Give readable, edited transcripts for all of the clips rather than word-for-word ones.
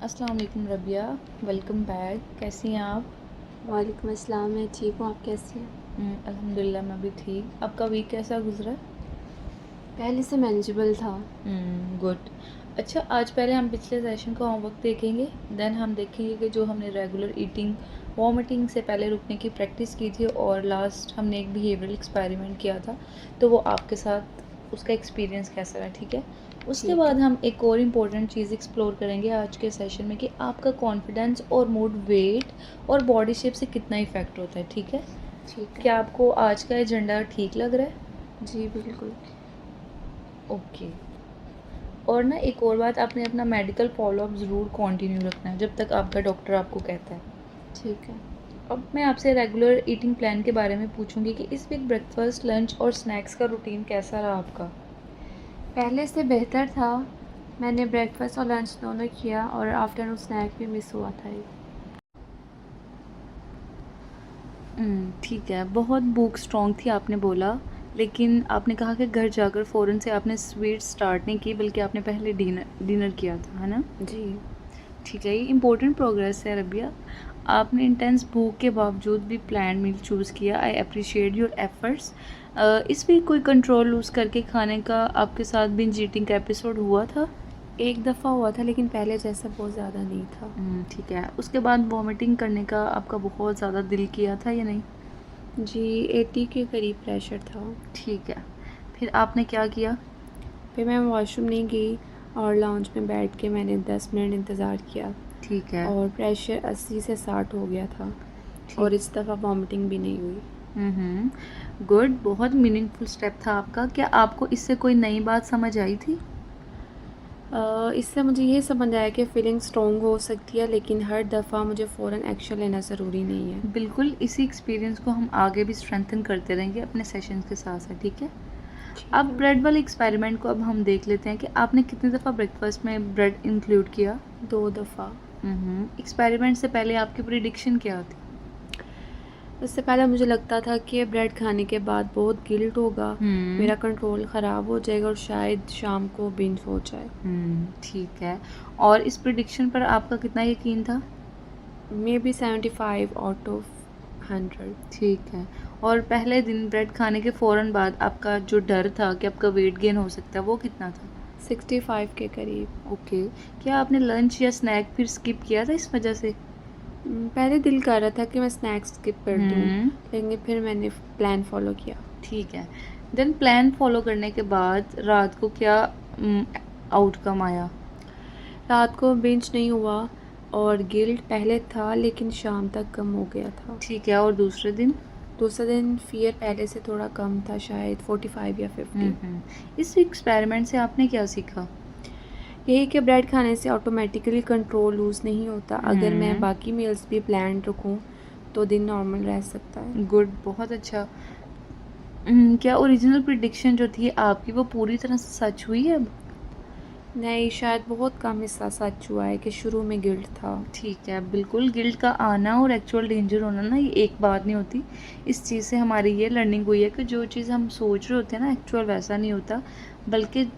अस्सलाम वालेकुम Rabia, welcome back. कैसी हैं आप? वालेकुम अस्सलाम। मैं ठीक हूँ, आप कैसी हैं? अल्हम्दुलिल्लाह मैं भी ठीक। आपका वीक कैसा गुजरा? पहले से मैनेजेबल था। गुड। अच्छा, आज पहले हम पिछले सेशन का होमवर्क देखेंगे, देन हम देखेंगे कि जो हमने रेगुलर ईटिंग वॉमिटिंग से पहले रुकने की प्रैक्टिस की थी और लास्ट हमने एक बिहेवियरल एक्सपेरिमेंट किया था, तो वो आपके साथ उसका एक्सपीरियंस कैसा रहा, ठीक है? उसके ठीक है। बाद हम एक और इम्पोर्टेंट चीज़ एक्सप्लोर करेंगे आज के सेशन में कि आपका कॉन्फिडेंस और मूड वेट और बॉडी शेप से कितना इफ़ेक्ट होता है, ठीक है? ठीक है। क्या आपको आज का एजेंडा ठीक लग रहा है? जी बिल्कुल। ओके। और ना एक और बात, आपने अपना मेडिकल फॉलोअप ज़रूर कंटिन्यू रखना है जब तक आपका डॉक्टर आपको कहता है। ठीक है। अब मैं आपसे रेगुलर ईटिंग प्लान के बारे में पूछूंगी कि इस वीक ब्रेकफास्ट लंच और स्नैक्स का रूटीन कैसा रहा आपका? पहले से बेहतर था। मैंने ब्रेकफास्ट और लंच दोनों किया और आफ्टरनून स्नैक भी मिस हुआ था एक। ठीक है, बहुत भूख स्ट्रॉन्ग थी आपने बोला, लेकिन आपने कहा कि घर जाकर फ़ौरन से आपने स्वीट स्टार्ट नहीं की बल्कि आपने पहले डिनर किया था, है ना? जी। ठीक है, ये इम्पोर्टेंट प्रोग्रेस है रबिया। आपने इंटेंस भूख के बावजूद भी प्लान मील चूज़ किया। I appreciate your efforts. इस वीक कोई कंट्रोल लूज़ करके खाने का आपके साथ बिंज ईटिंग का एपिसोड हुआ था? एक दफ़ा हुआ था लेकिन पहले जैसा बहुत ज़्यादा नहीं था। ठीक है, उसके बाद वॉमिटिंग करने का आपका बहुत ज़्यादा दिल किया था या नहीं? जी 80 के करीब प्रेशर था। ठीक है, फिर आपने क्या किया? फिर मैं वॉशरूम नहीं गई और लाउंज में बैठ के मैंने 10 मिनट इंतज़ार किया ठीक है। और प्रेशर 80 से 60 हो गया था ठीक। और इस दफ़ा वॉमिटिंग भी नहीं हुई। गुड, बहुत मीनिंगफुल स्टेप था आपका। क्या आपको इससे कोई नई बात समझ आई थी? इससे मुझे ये समझ आया कि फीलिंग स्ट्रॉन्ग हो सकती है लेकिन हर दफ़ा मुझे फ़ौरन एक्शन लेना ज़रूरी नहीं है। बिल्कुल, इसी एक्सपीरियंस को हम आगे भी स्ट्रेंथन करते रहेंगे अपने सेशंस के साथ साथ, ठीक है? ठीक अब है। ब्रेड वाले एक्सपेरिमेंट को अब हम देख लेते हैं कि आपने कितनी दफ़ा ब्रेकफास्ट में ब्रेड इंक्लूड किया? 2 दफ़ा। एक्सपेरिमेंट से पहले आपकी प्रिडिक्शन क्या थी? उससे पहले मुझे लगता था कि ब्रेड खाने के बाद बहुत गिल्ट होगा, मेरा कंट्रोल ख़राब हो जाएगा और शायद शाम को बिंज हो जाए। ठीक है। और इस प्रिडिक्शन पर आपका कितना यकीन था? May be 75 out of 100। ठीक है। और पहले दिन ब्रेड खाने के फ़ौरन बाद आपका जो डर था कि आपका वेट गेन हो सकता है, वो कितना था? 65 के करीब। ओके। क्या आपने लंच या स्नैक फिर स्किप किया था इस वजह से? पहले दिल कर रहा था कि मैं स्नैक्स स्किप कर दूँ, हम्म। लेकिन फिर मैंने प्लान फ़ॉलो किया। ठीक है। देन प्लान फॉलो करने के बाद रात को क्या आउटकम आया? रात को बिंज नहीं हुआ और गिल्ट पहले था लेकिन शाम तक कम हो गया था। ठीक है, और दूसरे दिन? दूसरे दिन फ़ियर पहले से थोड़ा कम था, शायद 45 या 50। इस एक्सपेरिमेंट से आपने क्या सीखा? यही कि ब्रेड खाने से ऑटोमेटिकली कंट्रोल लूज़ नहीं होता। अगर मैं बाकी मील्स भी प्लान रखूं तो दिन नॉर्मल रह सकता है। गुड, बहुत अच्छा। क्या ओरिजिनल प्रिडिक्शन जो थी आपकी वो पूरी तरह से सच हुई है अब? नहीं, शायद बहुत कम हिस्सा सच हुआ है कि शुरू में गिल्ट था। ठीक है, बिल्कुल। गिल्ट का आना और एक्चुअल डेंजर होना ना, ये एक बात नहीं होती। इस चीज़ से हमारी ये लर्निंग हुई है कि जो चीज़ हम सोच रहे होते हैं ना, एक्चुअल वैसा नहीं होता, बल्कि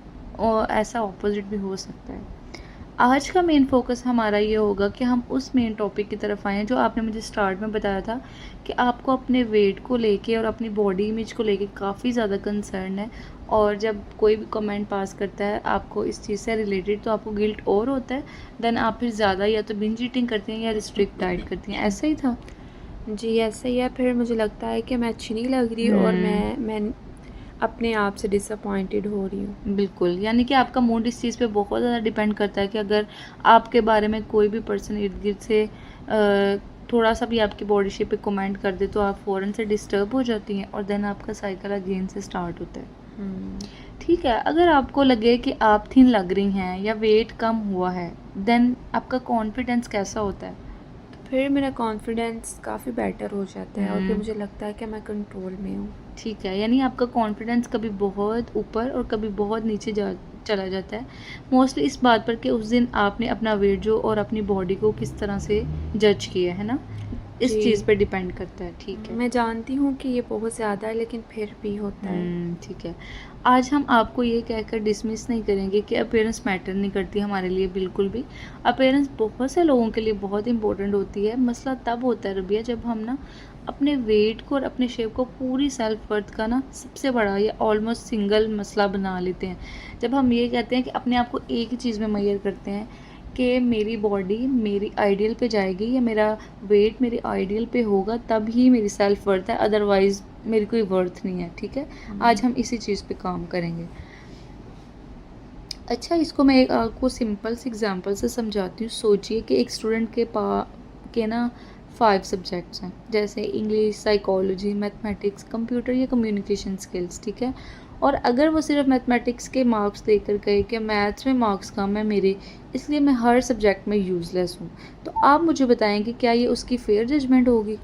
ऐसा ऑपोजिट भी हो सकता है। आज का मेन फोकस हमारा ये होगा कि हम उस मेन टॉपिक की तरफ आएँ जो आपने मुझे स्टार्ट में बताया था कि आपको अपने वेट को लेके और अपनी बॉडी इमेज को लेके काफ़ी ज़्यादा कंसर्न है, और जब कोई भी कमेंट पास करता है आपको इस चीज़ से रिलेटेड तो आपको गिल्ट और होता है। देन आप फिर ज़्यादा या तो बिंज ईटिंग करती हैं या रिस्ट्रिक्ट डाइट करती हैं, ऐसा ही था? जी ऐसा ही है। फिर मुझे लगता है कि मैं अच्छी नहीं लग रही और मैं अपने आप से डिसअपॉइंटेड हो रही हूँ। बिल्कुल, यानी कि आपका मूड इस चीज़ पे बहुत ज़्यादा डिपेंड करता है कि अगर आपके बारे में कोई भी पर्सन इर्द-गिर्द से थोड़ा-सा भी आपकी बॉडी शेप पे कमेंट कर दे तो आप फ़ौरन से डिस्टर्ब हो जाती हैं और देन आपका साइकिल अगेन से स्टार्ट होता है। ठीक है, अगर आपको लगे कि आप थिन लग रही हैं या वेट कम हुआ है, देन आपका कॉन्फिडेंस कैसा होता है? फिर मेरा कॉन्फिडेंस काफ़ी बेटर हो जाता है और फिर मुझे लगता है कि मैं कंट्रोल में हूँ। ठीक है, यानी आपका कॉन्फिडेंस कभी बहुत ऊपर और कभी बहुत नीचे चला जाता है। मोस्टली इस बात पर कि उस दिन आपने अपना वेट जो और अपनी बॉडी को किस तरह से जज किया है ना? इस जी। चीज़ पे डिपेंड करता है, ठीक है। मैं जानती हूँ कि ये बहुत ज़्यादा है, लेकिन फिर भी होता है। ठीक है। आज हम आपको ये कहकर डिसमिस नहीं करेंगे कि अपीयरेंस मैटर नहीं करती हमारे लिए, बिल्कुल भी। अपीयरेंस बहुत से लोगों के लिए बहुत इम्पोर्टेंट होती है। मसला तब होता है रबिया, जब हम ना अपने वेट को और अपने शेप को पूरी सेल्फ वर्थ का ना सबसे बड़ा या ऑलमोस्ट सिंगल मसला बना लेते हैं। जब हम ये कहते हैं कि अपने आप को एक ही चीज़ में मेजर करते हैं कि मेरी बॉडी मेरी आइडियल पे जाएगी या मेरा वेट मेरी आइडियल पे होगा, तब ही मेरी सेल्फ वर्थ है, अदरवाइज़ मेरी कोई वर्थ नहीं है, ठीक है। आज हम इसी चीज़ पे काम करेंगे। अच्छा, इसको मैं एक आपको सिंपल सी एग्जांपल से समझाती हूँ। सोचिए कि एक स्टूडेंट के ना 5 सब्जेक्ट्स हैं, जैसे इंग्लिश, साइकोलॉजी, मैथमेटिक्स, कंप्यूटर या कम्युनिकेशन स्किल्स, ठीक है। और अगर वो सिर्फ मैथमेटिक्स के मार्क्स देकर गए कि मैथ्स में मार्क्स कम है मेरे, इसलिए मैं हर सब्जेक्ट में यूज़लेस हूँ, तो आप मुझे बताएं कि क्या ये उसकी फेयर जजमेंट होगी?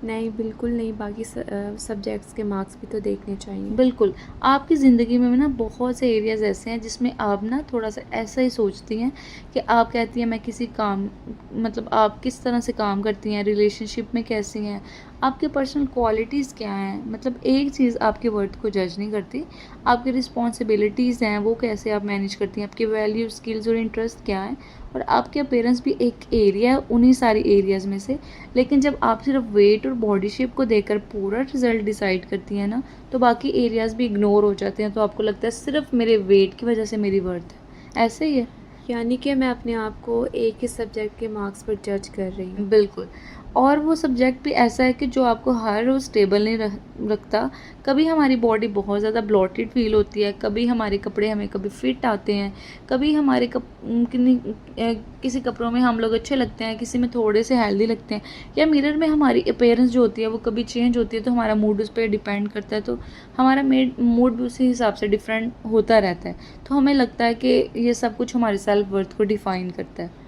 नहीं, बिल्कुल नहीं। बाकी सब्जेक्ट्स के मार्क्स भी तो देखने चाहिए। बिल्कुल। आपकी ज़िंदगी में ना बहुत से एरियाज़ ऐसे हैं जिसमें आप ना थोड़ा-सा ऐसा ही सोचती हैं कि आप कहती हैं मैं किसी काम, मतलब आप किस तरह से काम करती हैं, रिलेशनशिप में कैसी हैं, आपकी पर्सनल क्वालिटीज़ क्या हैं। मतलब एक चीज़ आपके वर्थ को जज नहीं करती, आपकी रिस्पॉन्सिबिलिटीज़ हैं वो कैसे आप मैनेज करती हैं, आपके वैल्यू, स्किल्स और इंटरेस्ट क्या हैं, और आपके अपीयरेंस भी एक एरिया है उन्हीं सारी एरियाज़ में से। लेकिन जब आप सिर्फ वेट और बॉडी शेप को देखकर पूरा रिजल्ट डिसाइड करती हैं ना, तो बाकी एरियाज़ भी इग्नोर हो जाते हैं। तो आपको लगता है सिर्फ मेरे वेट की वजह से मेरी वर्थ है, ऐसे ही है। यानी कि मैं अपने आप को एक ही सब्जेक्ट के मार्क्स पर जज कर रही हूँ। बिल्कुल। और वो सब्जेक्ट भी ऐसा है कि जो आपको हर रोज़ स्टेबल नहीं रखता। कभी हमारी बॉडी बहुत ज़्यादा ब्लॉटेड फील होती है, कभी हमारे कपड़े हमें कभी फिट आते हैं, कभी हमारे किसी कपड़ों में हम लोग अच्छे लगते हैं, किसी में थोड़े से हेल्दी लगते हैं, या मिरर में हमारी अपीयरेंस जो होती है वो कभी चेंज होती है, तो हमारा मूड उस पर डिपेंड करता है। तो हमारा मूड भी उसी हिसाब से डिफरेंट होता रहता है। तो हमें लगता है कि ये सब कुछ हमारे सेल्फ वर्थ को डिफ़ाइन करता है।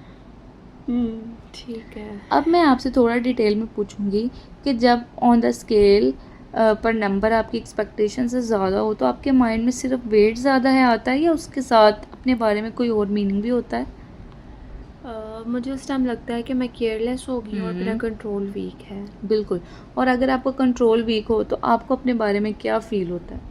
ठीक है। अब मैं आपसे थोड़ा डिटेल में पूछूंगी कि जब ऑन द स्केल पर नंबर आपकी एक्सपेक्टेशन से ज़्यादा हो, तो आपके माइंड में सिर्फ वेट ज़्यादा है आता है, या उसके साथ अपने बारे में कोई और मीनिंग भी होता है? मुझे उस टाइम लगता है कि मैं केयरलेस हो गई हूँ और मेरा कंट्रोल वीक है। बिल्कुल। और अगर आपका कंट्रोल वीक हो तो आपको अपने बारे में क्या फ़ील होता है?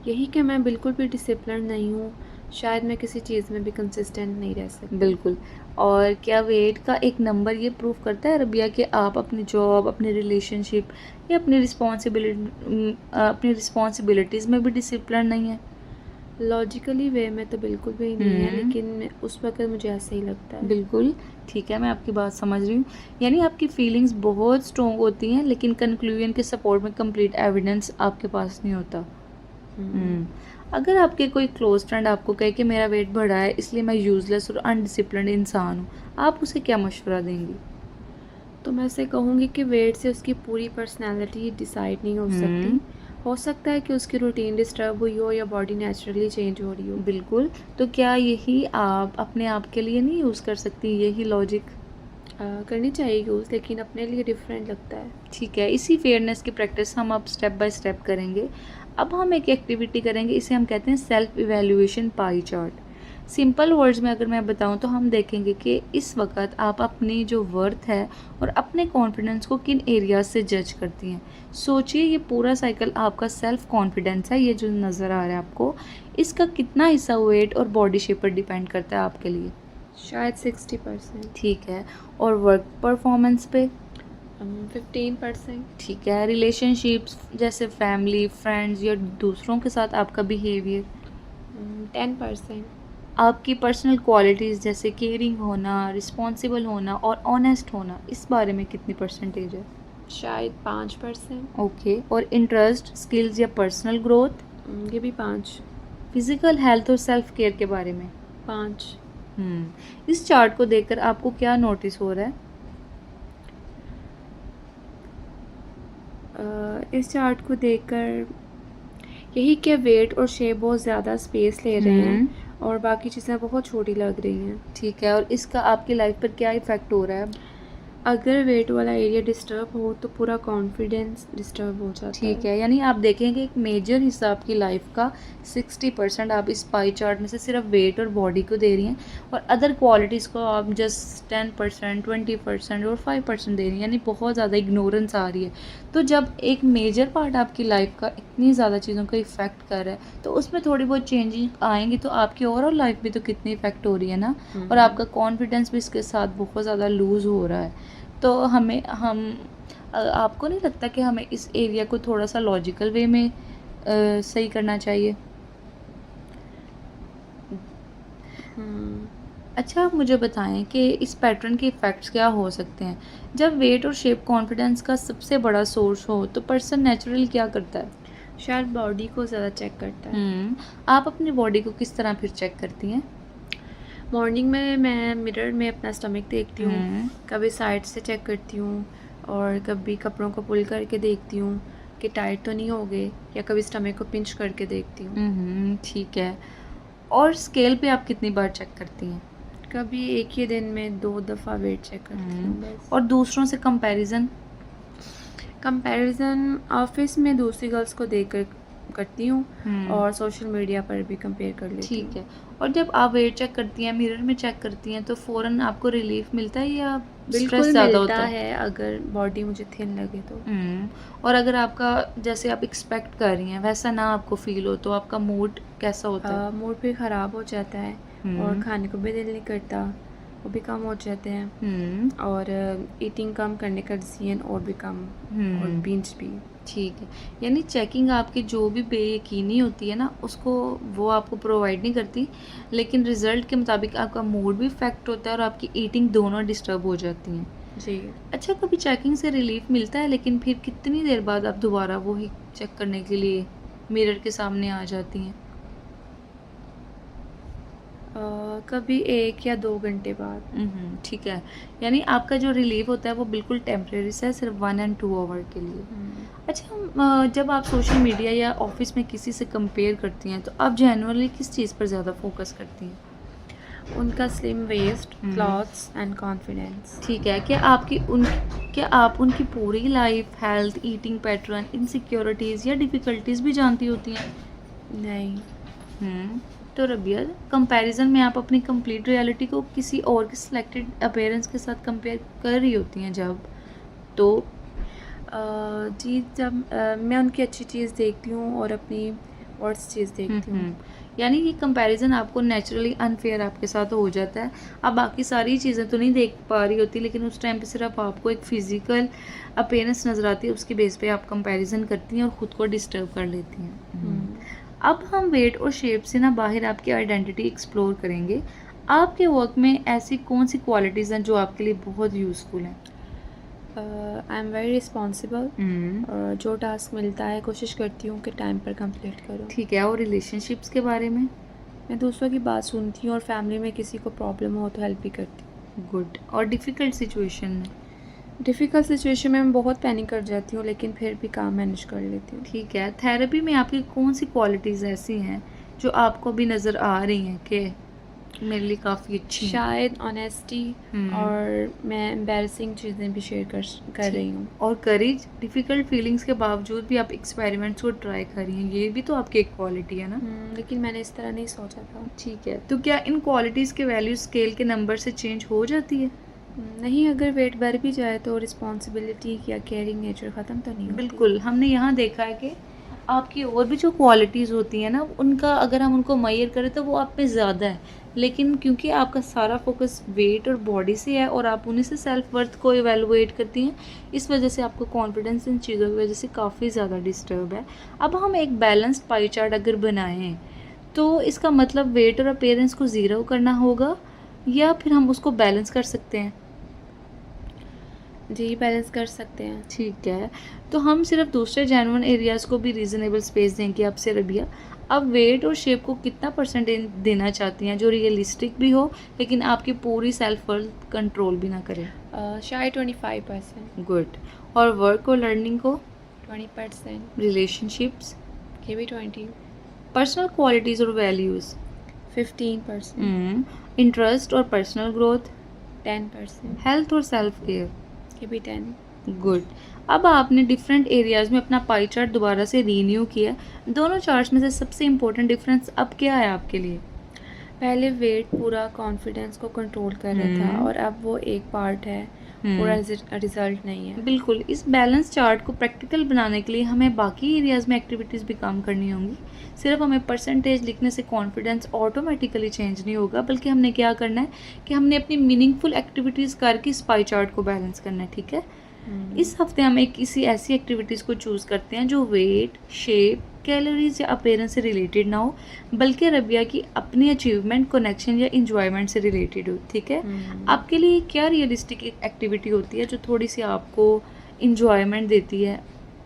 यही कि मैं बिल्कुल भी डिसिप्लिन नहीं हूँ। शायद मैं किसी चीज़ में भी कंसिस्टेंट नहीं रह सकती। बिल्कुल। और क्या वेट का एक नंबर ये प्रूव करता है रबिया कि आप अपनी जॉब, अपनी रिलेशनशिप या अपनी रिस्पॉन्सिबिलिटीज़ में भी डिसिप्लिन नहीं है? लॉजिकली वे में तो बिल्कुल भी नहीं है, लेकिन उस वक्त मुझे ऐसे ही लगता है। बिल्कुल, ठीक है, मैं आपकी बात समझ रही हूँ। यानी आपकी फीलिंग्स बहुत स्ट्रॉन्ग होती हैं, लेकिन कंक्लूजन के सपोर्ट में कंप्लीट एविडेंस आपके पास नहीं होता। अगर आपके कोई क्लोज फ्रेंड आपको कहे कि मेरा वेट बढ़ा है इसलिए मैं यूज़लेस और अनडिसिप्लिन्ड इंसान हूँ, आप उसे क्या मशवरा देंगी? तो मैं उसे कहूँगी कि वेट से उसकी पूरी पर्सनैलिटी डिसाइड नहीं हो सकती। हो सकता है कि उसकी रूटीन डिस्टर्ब हुई हो या बॉडी नेचुरली चेंज हो रही हो। बिल्कुल। तो क्या यही आप अपने आप के लिए नहीं यूज़ कर सकती, यही लॉजिक? करनी चाहिए यूज़, लेकिन अपने लिए डिफरेंट लगता है। ठीक है, इसी फेयरनेस की प्रैक्टिस हम अब स्टेप बाय स्टेप करेंगे। अब हम एक एक्टिविटी करेंगे, इसे हम कहते हैं self evaluation pie chart. Simple words में अगर मैं बताऊं तो हम देखेंगे कि इस वक्त आप अपनी जो वर्थ है और अपने कॉन्फिडेंस को किन एरियाज से जज करती हैं। सोचिए, ये पूरा साइकिल आपका सेल्फ कॉन्फिडेंस है, ये जो नज़र आ रहा है आपको, इसका कितना हिस्सा वेट और बॉडी शेप पर डिपेंड करता है आपके लिए? शायद 60%। ठीक है। और वर्क परफॉर्मेंस पे? 15%। ठीक है। रिलेशनशिप्स जैसे फैमिली, फ्रेंड्स या दूसरों के साथ आपका बिहेवियर? 10%। आपकी पर्सनल क्वालिटीज़ जैसे केयरिंग होना, रिस्पॉन्सिबल होना और ऑनेस्ट होना, इस बारे में कितनी परसेंटेज है? शायद 5%। ओके। और इंटरेस्ट, स्किल्स या पर्सनल ग्रोथ? ये भी 5। फिजिकल हेल्थ और सेल्फ केयर के बारे में? 5। इस चार्ट को देखकर आपको क्या नोटिस हो रहा है? इस चार्ट को देखकर यही कि वेट और शेप बहुत ज़्यादा स्पेस ले रहे हैं और बाकी चीज़ें बहुत छोटी लग रही हैं। ठीक है। और इसका आपकी लाइफ पर क्या इफ़ेक्ट हो रहा है? अगर वेट वाला एरिया डिस्टर्ब हो तो पूरा कॉन्फिडेंस डिस्टर्ब हो जाता ठीक है। है, यानी आप देखेंगे एक मेजर हिस्सा आपकी लाइफ का 60% आप इस पाई चार्ट में से सिर्फ वेट और बॉडी को दे रही हैं और अदर क्वालिटीज़ को आप जस्ट 10%, 20% और 5% दे रही हैं, यानी बहुत ज़्यादा इग्नोरेंस आ रही है। तो जब एक मेजर पार्ट आपकी लाइफ का इतनी ज़्यादा चीज़ों को इफ़ेक्ट कर रहा है तो उसमें थोड़ी बहुत चेंजिंग आएंगी तो आपकी ओवरऑल लाइफ भी तो कितनी इफ़ेक्ट हो रही है ना, और आपका कॉन्फिडेंस भी इसके साथ बहुत ज़्यादा लूज़ हो रहा है। तो आपको नहीं लगता कि हमें इस एरिया को थोड़ा सा लॉजिकल वे में सही करना चाहिए? हम्म, अच्छा, आप मुझे बताएं कि इस पैटर्न के इफ़ेक्ट्स क्या हो सकते हैं? जब वेट और शेप कॉन्फिडेंस का सबसे बड़ा सोर्स हो तो पर्सन नेचुरली क्या करता है? शायद बॉडी को ज़्यादा चेक करता है। आप अपनी बॉडी को किस तरह फिर चेक करती हैं? मॉर्निंग में मैं मिरर में अपना स्टमक देखती हूँ, कभी साइड से चेक करती हूँ और कभी कपड़ों को पुल करके देखती हूँ कि टाइट तो नहीं हो गए, या कभी स्टमक को पिंच करके देखती हूँ। ठीक है। और स्केल पे आप कितनी बार चेक करती हैं? कभी एक ही दिन में 2 दफ़ा वेट चेक करती हूँ बस। और दूसरों से कंपैरिजन? कंपैरिजन ऑफिस में दूसरी गर्ल्स को देखकर करती हूँ और सोशल मीडिया पर भी कंपेयर कर लेती हूँ। ठीक है। और जब आप वेट चेक करती हैं, मिरर में चेक करती हैं तो फ़ौरन आपको रिलीफ मिलता है या स्ट्रेस बिल्कुल ज़्यादा मिलता होता है? है अगर बॉडी मुझे थिन लगे तो। और अगर आपका जैसे आप एक्सपेक्ट कर रही हैं वैसा ना आपको फील हो तो आपका मूड कैसा होता है? मूड भी ख़राब हो जाता है और खाने को भी दिल नहीं करता, वो भी कम हो जाते हैं और ईटिंग कम करने का डिसीजन और भी कम और बिंज भी। ठीक है, यानी चेकिंग आपकी जो भी बेयकीनी होती है ना उसको वो आपको प्रोवाइड नहीं करती, लेकिन रिज़ल्ट के मुताबिक आपका मूड भी इफ़ेक्ट होता है और आपकी ईटिंग दोनों डिस्टर्ब हो जाती हैं। जी। अच्छा, कभी चेकिंग से रिलीफ मिलता है लेकिन फिर कितनी देर बाद आप दोबारा वही चेक करने के लिए मिरर के सामने आ जाती हैं? कभी 1 या 2 घंटे बाद। ठीक है, यानी आपका जो रिलीफ होता है वो बिल्कुल टेम्परेरी सा है, सिर्फ 1 एंड 2 आवर के लिए। अच्छा, जब आप सोशल मीडिया या ऑफिस में किसी से कंपेयर करती हैं तो आप जनरली किस चीज़ पर ज़्यादा फोकस करती हैं? उनका slim waist, clothes and confidence. ठीक है, क्या आप उनकी पूरी life, health, eating pattern, insecurities या डिफ़िकल्टीज़ भी जानती होती हैं? नहीं। तो रबिया, कंपैरिजन में आप अपनी कंप्लीट रियलिटी को किसी और के सिलेक्टेड अपीयरेंस के साथ कंपेयर कर रही होती हैं जब, तो जी, जब मैं उनकी अच्छी चीज़ देखती हूँ और अपनी वर्स्ट चीज़ देखती हूँ। यानी ये कंपैरिजन आपको नेचुरली अनफेयर आपके साथ हो जाता है। आप बाकी सारी चीज़ें तो नहीं देख पा रही होती लेकिन उस टाइम पे सिर्फ आपको एक फ़िज़िकल अपीयरेंस नज़र आती है, उसकी बेस पे आप कंपैरिजन करती हैं और ख़ुद को डिस्टर्ब कर लेती हैं। अब हम वेट और शेप से ना बाहर आपकी आइडेंटिटी एक्सप्लोर करेंगे। आपके वर्क में ऐसी कौन सी क्वालिटीज़ हैं जो आपके लिए बहुत यूज़फुल हैं? आई एम वेरी रिस्पॉन्सिबल और जो टास्क मिलता है कोशिश करती हूँ कि टाइम पर कंप्लीट करूँ। ठीक है, और रिलेशनशिप्स के बारे में? मैं दूसरों की बात सुनती हूँ और फैमिली में किसी को प्रॉब्लम हो तो हेल्प भी करती हूँ। गुड। और डिफ़िकल्ट सिचुएशन में? डिफ़िकल्ट सिचुएशन में मैं बहुत पैनिक कर जाती हूँ लेकिन फिर भी काम मैनेज कर लेती हूँ। ठीक है, थेरेपी में आपकी कौन सी क्वालिटीज़ ऐसी हैं जो आपको भी नज़र आ रही हैं कि मेरे लिए काफ़ी अच्छी हैं? शायद ऑनेस्टी और मैं एम्बैरसिंग चीज़ें भी शेयर कर रही हूँ। और करेज, डिफ़िकल्ट फीलिंग्स के बावजूद भी आप एक्सपेरिमेंट्स को ट्राई कर रही हैं, ये भी तो आपकी एक क्वालिटी है ना? लेकिन मैंने इस तरह नहीं सोचा था। ठीक है, तो क्या इन क्वालिटीज़ के वैल्यू स्केल के नंबर से चेंज हो जाती है? नहीं, अगर वेट बढ़ भी जाए तो रिस्पॉन्सिबिलिटी या केयरिंग नेचर ख़त्म तो नहीं होती। बिल्कुल, हमने यहाँ देखा है कि आपकी और भी जो क्वालिटीज़ होती हैं ना उनका अगर हम उनको मेजर करें तो वो आप में ज़्यादा है, लेकिन क्योंकि आपका सारा फोकस वेट और बॉडी से है और आप उन्हीं से सेल्फ वर्थ को इवेलुएट करती हैं, इस वजह से आपको कॉन्फिडेंस इन चीज़ों की वजह से काफ़ी ज़्यादा डिस्टर्ब है। अब हम एक बैलेंस्ड पाई चार्ट अगर बनाएं तो इसका मतलब वेट और अपीयरेंस को ज़ीरो करना होगा या फिर हम उसको बैलेंस कर सकते हैं? जी, बैलेंस कर सकते हैं। ठीक है, तो हम सिर्फ दूसरे जेन्युइन एरियाज़ को भी रीज़नेबल स्पेस देंगे आपसे रबिया। अब वेट और शेप को कितना परसेंटेज देना चाहती हैं जो रियलिस्टिक भी हो लेकिन आपकी पूरी सेल्फ वर्थ कंट्रोल भी ना करे? शायद 25%। गुड। और वर्क और लर्निंग को? 20%। रिलेशनशिप्स? ये भी 20। पर्सनल क्वालिटीज़ और वैल्यूज़? 15%। इंटरेस्ट और पर्सनल ग्रोथ? 10%। हेल्थ और सेल्फ केयर? ये भी 10। गुड। अब आपने डिफरेंट एरियाज़ में अपना पाई चार्ट दोबारा से रीन्यू किया, दोनों चार्ट्स में से सबसे इम्पोर्टेंट डिफरेंस अब क्या है आपके लिए? पहले वेट पूरा कॉन्फिडेंस को कंट्रोल कर रहा था और अब वो एक पार्ट है, पूरा रिजल्ट नहीं है। बिल्कुल। इस बैलेंस चार्ट को प्रैक्टिकल बनाने के लिए हमें बाकी एरियाज़ में एक्टिविटीज़ भी काम करनी होंगी। सिर्फ हमें परसेंटेज लिखने से कॉन्फिडेंस ऑटोमेटिकली चेंज नहीं होगा, बल्कि हमने क्या करना है कि हमने अपनी मीनिंगफुल एक्टिविटीज़ करके इस पाई चार्ट को बैलेंस करना है, ठीक है? इस हफ्ते हम एक किसी ऐसी एक्टिविटीज़ को चूज़ करते हैं जो वेट, शेप, कैलोरीज या अपीयरेंस से रिलेटेड ना हो, बल्कि रबिया की अपनी अचीवमेंट, कनेक्शन या इंजॉयमेंट से रिलेटेड हो, ठीक है? आपके लिए क्या रियलिस्टिक एक्टिविटी होती है जो थोड़ी सी आपको इंजॉयमेंट देती है,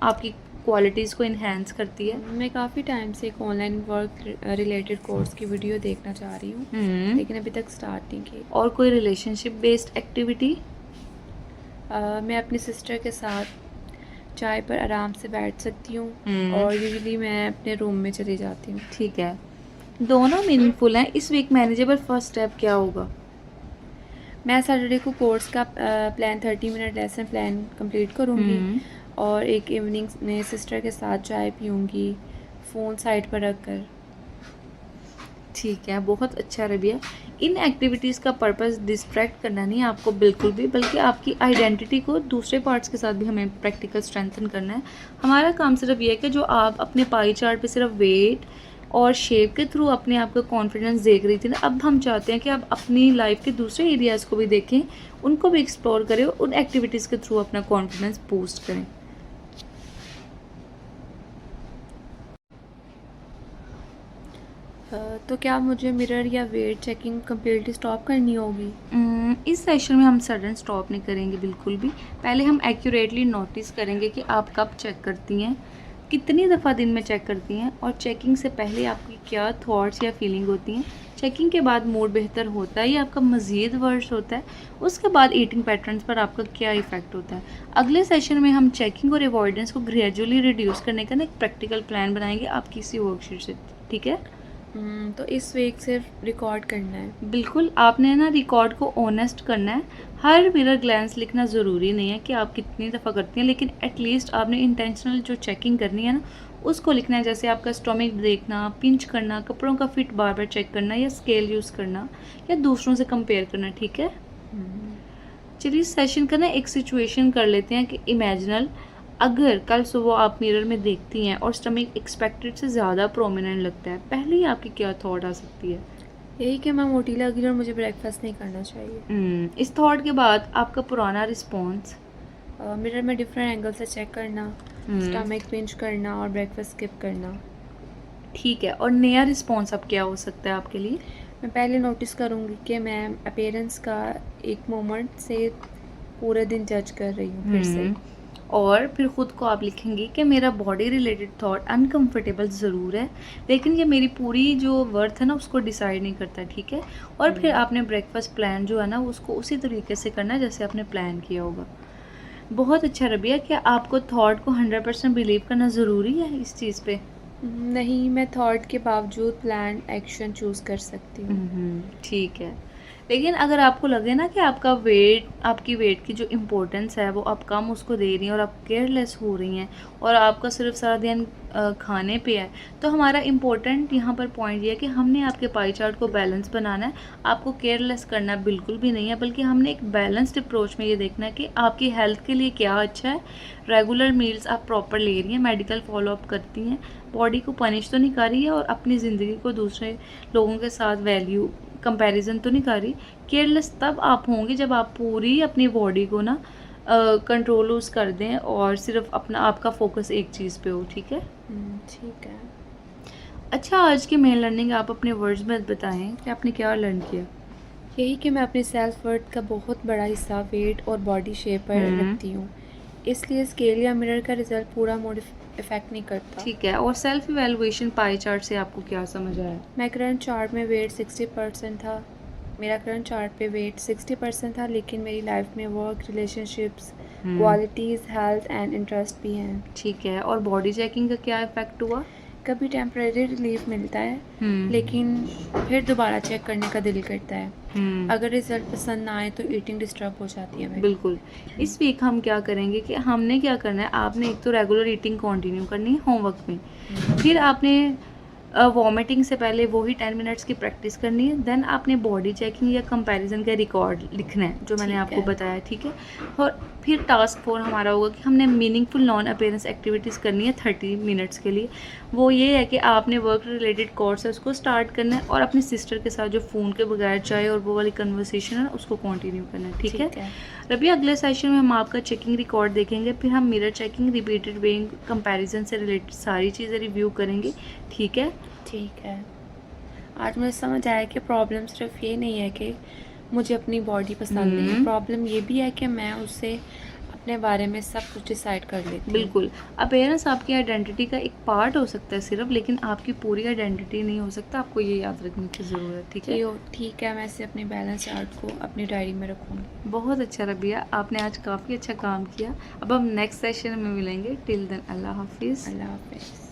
आपकी क्वालिटीज़ को इन्हेंस करती है? मैं काफ़ी टाइम से एक ऑनलाइन वर्क रिलेटेड कोर्स की वीडियो देखना चाह रही हूँ, लेकिन अभी तक स्टार्ट नहीं की। और कोई रिलेशनशिप बेस्ड एक्टिविटी? मैं अपनी सिस्टर के साथ चाय पर आराम से बैठ सकती हूँ और यूजुअली मैं अपने रूम में चली जाती हूँ। ठीक है, दोनों मीनिंगफुल हैं। इस वीक मैनेजेबल फर्स्ट स्टेप क्या होगा? मैं सैटरडे को कोर्स का plan 30 minute lesson plan complete करूँगी और एक इवनिंग में सिस्टर के साथ चाय पीऊँगी, फ़ोन साइड पर रख कर। ठीक है, बहुत अच्छा रबिया। इन एक्टिविटीज़ का पर्पस डिस्ट्रैक्ट करना नहीं है आपको बिल्कुल भी, बल्कि आपकी आइडेंटिटी को दूसरे पार्ट्स के साथ भी हमें प्रैक्टिकल स्ट्रेंथन करना है। हमारा काम सिर्फ ये है कि जो आप अपने पाई चार्ट पे सिर्फ वेट और शेप के थ्रू अपने आप का कॉन्फिडेंस देख रही थी ना, अब हम चाहते हैं कि आप अपनी लाइफ के दूसरे एरियाज़ को भी देखें, उनको भी एक्सप्लोर करें और उन एक्टिविटीज़ के थ्रू अपना कॉन्फिडेंस बूस्ट करें। तो क्या मुझे मिरर या वेट चेकिंग कम्प्लीटली स्टॉप करनी होगी? इस सेशन में हम सडन स्टॉप नहीं करेंगे बिल्कुल भी। पहले हम एक्यूरेटली नोटिस करेंगे कि आप कब चेक करती हैं, कितनी दफ़ा दिन में चेक करती हैं, और चेकिंग से पहले आपकी क्या थॉट्स या फीलिंग होती हैं। चेकिंग के बाद मूड बेहतर होता है या आपका मज़ीद वर्स होता है, उसके बाद ईटिंग पैटर्न्स पर आपका क्या इफ़ेक्ट होता है। अगले सेशन में हम चेकिंग और अवॉइडेंस को ग्रेजुअली रिड्यूस करने का ना एक प्रैक्टिकल प्लान बनाएंगे आपकी इसी वर्कशीट से, ठीक है? तो इस वीक सिर्फ रिकॉर्ड करना है? बिल्कुल, आपने ना रिकॉर्ड को ऑनेस्ट करना है। हर मिरर ग्लैंस लिखना ज़रूरी नहीं है कि आप कितनी दफ़ा करती हैं, लेकिन एटलीस्ट आपने इंटेंशनल जो चेकिंग करनी है ना, उसको लिखना है। जैसे आपका स्टोमिक देखना, पिंच करना, कपड़ों का फिट बार बार चेक करना, या स्केल यूज़ करना, या दूसरों से कंपेयर करना, ठीक है? चलिए इस सेशन का ना एक सिचुएशन कर लेते हैं कि इमेजिनल, अगर कल सुबह आप मिरर में देखती हैं और स्टमक एक्सपेक्टेड से ज़्यादा प्रोमिनेंट लगता है, पहले ही आपकी क्या थॉट आ सकती है? यही कि मैं मोटी लग रही हूँ और मुझे ब्रेकफास्ट नहीं करना चाहिए। इस थॉट के बाद आपका पुराना रिस्पॉन्स? मिरर में डिफरेंट एंगल से चेक करना, स्टमक पिंच करना और ब्रेकफास्ट स्किप करना। ठीक है, और नया रिस्पॉन्स अब क्या हो सकता है आपके लिए? मैं पहले नोटिस करूँगी कि मैं अपीयरेंस का एक मोमेंट से पूरे दिन जज कर रही हूँ फिर से। और फिर ख़ुद को आप लिखेंगे कि मेरा बॉडी रिलेटेड थॉट अनकंफर्टेबल ज़रूर है, लेकिन ये मेरी पूरी जो वर्थ है ना उसको डिसाइड नहीं करता, ठीक है? और फिर आपने ब्रेकफास्ट प्लान जो है ना उसको उसी तरीके से करना है जैसे आपने प्लान किया होगा। बहुत अच्छा रबिया, क्या आपको थॉट को 100% बिलीव करना ज़रूरी है इस चीज़ पे? नहीं, मैं थॉट के बावजूद प्लान एक्शन चूज़ कर सकती हूँ। ठीक है, लेकिन अगर आपको लगे ना कि आपकी वेट की जो इम्पोर्टेंस है वो आप कम उसको दे रही हैं और आप केयरलेस हो रही हैं और आपका सिर्फ सारा दिन खाने पे है, तो हमारा इम्पोर्टेंट यहाँ पर पॉइंट ये है कि हमने आपके पाई चार्ट को बैलेंस बनाना है। आपको केयरलेस करना बिल्कुल भी नहीं है, बल्कि हमने एक बैलेंस्ड अप्रोच में ये देखना है कि आपकी हेल्थ के लिए क्या अच्छा है। रेगुलर मील्स आप प्रॉपर ले रही हैं, मेडिकल फॉलोअप करती हैं, बॉडी को पनिश तो नहीं कर रही है और अपनी ज़िंदगी को दूसरे लोगों के साथ वैल्यू कंपैरिजन तो नहीं कर रही। केयरलेस तब आप होंगे जब आप पूरी अपनी बॉडी को ना कंट्रोल यूज़ कर दें और सिर्फ अपना आपका फोकस एक चीज़ पे हो, ठीक है? ठीक है। अच्छा, आज की मेन लर्निंग आप अपने वर्ड्स में बताएं कि आपने क्या लर्न किया? यही कि मैं अपनी सेल्फ वर्थ का बहुत बड़ा हिस्सा वेट और बॉडी शेप पर रखती हूँ, इसलिए स्केल या मिरर का रिजल्ट पूरा मूड इफेक्ट नहीं करता। ठीक है, और सेल्फ इवेलुएशन पाई चार्ट से आपको क्या समझ आया? मैं करंट चार्ट में वेट 60% था, मेरा करंट चार्ट पे वेट 60% था, लेकिन मेरी लाइफ में work, relationships, qualities, health and interest भी हैं। ठीक है, और बॉडी चेकिंग का क्या इफेक्ट हुआ? कभी टेम्परेरी रिलीफ मिलता है, हम्म लेकिन फिर दोबारा चेक करने का दिल करता है। हम्म अगर रिज़ल्ट पसंद ना आए तो ईटिंग डिस्टर्ब हो जाती है मेरी। बिल्कुल। इस वीक हम क्या करेंगे कि हमने क्या करना है, आपने एक तो रेगुलर ईटिंग कंटिन्यू करनी है होमवर्क में, फिर आपने वॉमिटिंग से पहले वही 10 मिनट्स की प्रैक्टिस करनी है, देन आपने बॉडी चेकिंग या कंपैरिजन का रिकॉर्ड लिखना है जो मैंने ठीक आपको है। बताया, ठीक है। और फिर टास्क 4 हमारा होगा कि हमने मीनिंगफुल नॉन अपेयरेंस एक्टिविटीज़ करनी है 30 मिनट्स के लिए। वो ये है कि आपने वर्क रिलेटेड कोर्स है उसको स्टार्ट करना है और अपनी सिस्टर के साथ जो फ़ोन के बगैर चाहे और वो वाली कन्वर्सेशन है उसको कंटिन्यू करना है, ठीक है। रबिया, अगले सेशन में हम आपका चेकिंग रिकॉर्ड देखेंगे, फिर हम mirror checking, repeated weighing, comparison से रिलेटेड सारी चीज़ें रिव्यू करेंगे, ठीक है। ठीक है। आज मुझे समझ आया कि प्रॉब्लम सिर्फ ये नहीं है कि मुझे अपनी बॉडी पसंद नहीं है, प्रॉब्लम ये भी है कि मैं उससे अपने बारे में सब कुछ डिसाइड कर लेती हूँ। बिल्कुल, अपेयरेंस आपकी आइडेंटिटी का एक पार्ट हो सकता है सिर्फ, लेकिन आपकी पूरी आइडेंटिटी नहीं हो सकता, आपको ये याद रखने की ज़रूरत है, ठीक है। ठीक है, मैं इसे अपनी बैलेंस चार्ट को अपनी डायरी में रखूँगी। बहुत अच्छा रबिया, आपने आज काफ़ी अच्छा काम किया। अब हम नेक्स्ट सेशन में मिलेंगे। टिल देन अल्लाह हाफिज़। अल्लाह हाफ़िज़।